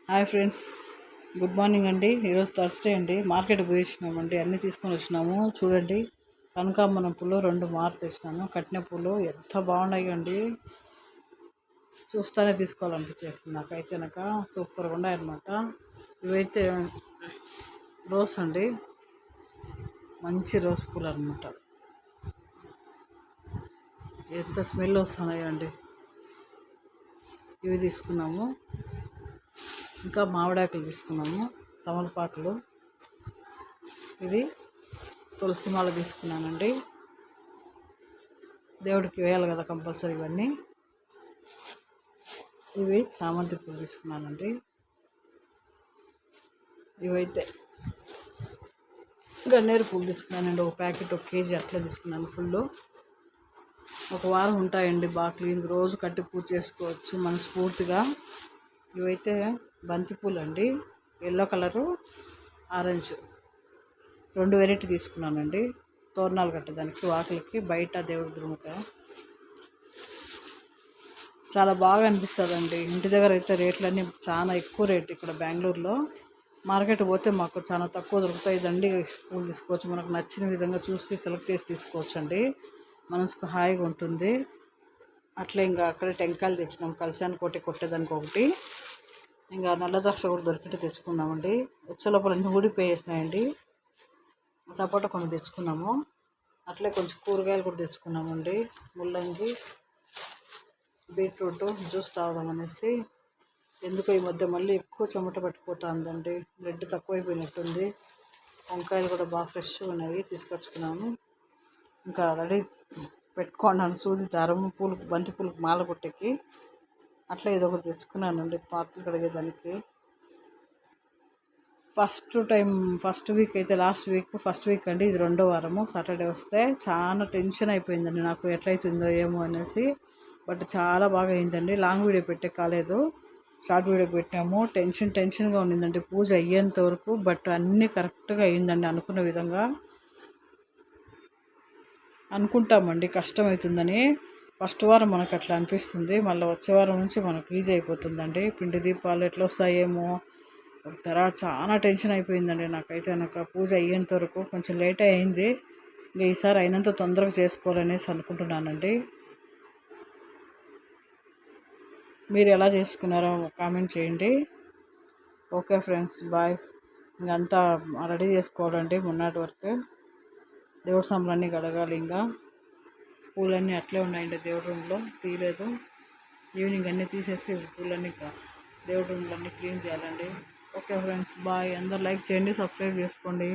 Hi friends, good morning అండి. ఈరోజు Thursday అండి. మార్కెట్కి పోయి వచ్చినామండి, అన్నీ తీసుకొని వచ్చినాము. చూడండి, కనకాంబరం పూలు 2 మార్లు తెచ్చినాను. కట్టిన పూలు ఎంత బాగున్నాయి అండి, చూస్తూనే తీసుకోవాలనిపించేస్తుంది నాకైతే. సూపర్గా ఉన్నాయన్నమాట. ఇవైతే రోజ్ అండి, మంచి రోజ్ పూలు అనమాట. ఎంత స్మెల్ వస్తున్నాయో అండి. ఇవి తీసుకున్నాము. ఇంకా మామిడాకులు తీసుకున్నాము, తమలపాకులు, ఇది తులసి మాల తీసుకున్నానండి. దేవుడికి వేయాలి కదా కంపల్సరీ ఇవన్నీ. ఇవి చామంతి పూలు తీసుకున్నానండి. ఇవైతే గన్నేరు పూలు తీసుకున్నానండి. ఒక ప్యాకెట్ 1 కేజీ అట్లా తీసుకున్నాను. ఫుల్ 1 వారం ఉంటాయండి. బాగా క్లీన్, రోజు కట్టి పూజ చేసుకోవచ్చు మనస్ఫూర్తిగా. ఇవైతే బంతిపూలు అండి, ఎల్లో కలరు, ఆరెంజ్, 2 వెరైటీ తీసుకున్నానండి. తోరణాలు కట్టడానికి వాకిలికి బయట దేవుడి దుర్ముఖ చాలా బాగా అనిపిస్తుందండి. ఇంటి దగ్గర అయితే రేట్లన్నీ చాలా ఎక్కువ రేటు. ఇక్కడ బెంగళూరులో మార్కెట్ పోతే మాకు చాలా తక్కువ దొరుకుతాయిదండి. పూలు తీసుకోవచ్చు, మనకు నచ్చిన విధంగా చూసి సెలెక్ట్ చేసి తీసుకోవచ్చండి. మనసుకు హాయిగా ఉంటుంది. అట్లే ఇంకా అక్కడే టెంకాయలు తెచ్చినాం, కలశానికి ఒకటి, కొట్టేదానికి ఒకటి. ఇంకా నల్ల ద్రాక్ష కూడా దొరికితే తెచ్చుకున్నామండి. వచ్చే లోపల అన్నీ ఊడిపోయేసినాయండి. సపోటా కొన్ని తెచ్చుకున్నాము. అట్లే కొంచెం కూరగాయలు కూడా తెచ్చుకున్నామండి. ముల్లంగి, బీట్రూట్ జ్యూస్ తాగడం అనేసి. ఎందుకో ఈ మధ్య మళ్ళీ ఎక్కువ చెమట పట్టిపోతుందండి, బ్లడ్ తక్కువైపోయినట్టుంది. వంకాయలు కూడా బాగా ఫ్రెష్గా ఉన్నాయి, తీసుకొచ్చుకున్నాము. ఇంకా రెడీ పెట్టుకున్నాను సూది దారము, పూలకు, బంతి పూలకు మాల కొట్టేకి. అట్లా ఇది ఒకటి తెచ్చుకున్నానండి, పాత్రలు కడిగేదానికి. ఫస్ట్ వీక్ అయితే ఫస్ట్ వీక్ అండి, ఇది 2వ వారము. సాటర్డే వస్తే చాలా టెన్షన్ అయిపోయిందండి నాకు, ఎట్లయితుందో ఏమో అనేసి. బట్ చాలా బాగా అయిందండి. లాంగ్ వీడియో పెట్టే కాలేదు, షార్ట్ వీడియో పెట్టాము. టెన్షన్గా ఉండిందండి పూజ అయ్యేంత వరకు. బట్ అన్నీ కరెక్ట్గా అయిందండి, అనుకున్న విధంగా. అనుకుంటామండి కష్టమవుతుందని, ఫస్ట్ వారం మనకు అట్లా అనిపిస్తుంది. మళ్ళీ వచ్చే వారం నుంచి మనకు ఈజీ అయిపోతుందండి. పిండి దీపాలు ఎట్లా వస్తాయేమో తర్వాత చాలా టెన్షన్ అయిపోయిందండి నాకైతే. పూజ అయ్యేంత వరకు కొంచెం లేట్ అయింది. ఈసారి అయినంత తొందరగా చేసుకోవాలనేసి అనుకుంటున్నానండి. మీరు ఎలా చేసుకున్నారో కామెంట్ చేయండి. Okay friends, bye. ఇంకంతా రెడీ చేసుకోవాలండి. మొన్నటి వరకు దేవుడి సామాన్లన్నీ కడగాలి. ఇంకా పూలన్నీ అట్లే ఉన్నాయండి దేవుడి రూమ్లో, తీయలేదు. ఈవినింగ్ అన్నీ తీసేసి పూలన్నీ దేవుడి రూమ్లన్నీ క్లీన్ చేయాలండి. Okay friends, bye. అందరు లైక్ చేయండి, సబ్స్క్రైబ్ చేసుకోండి.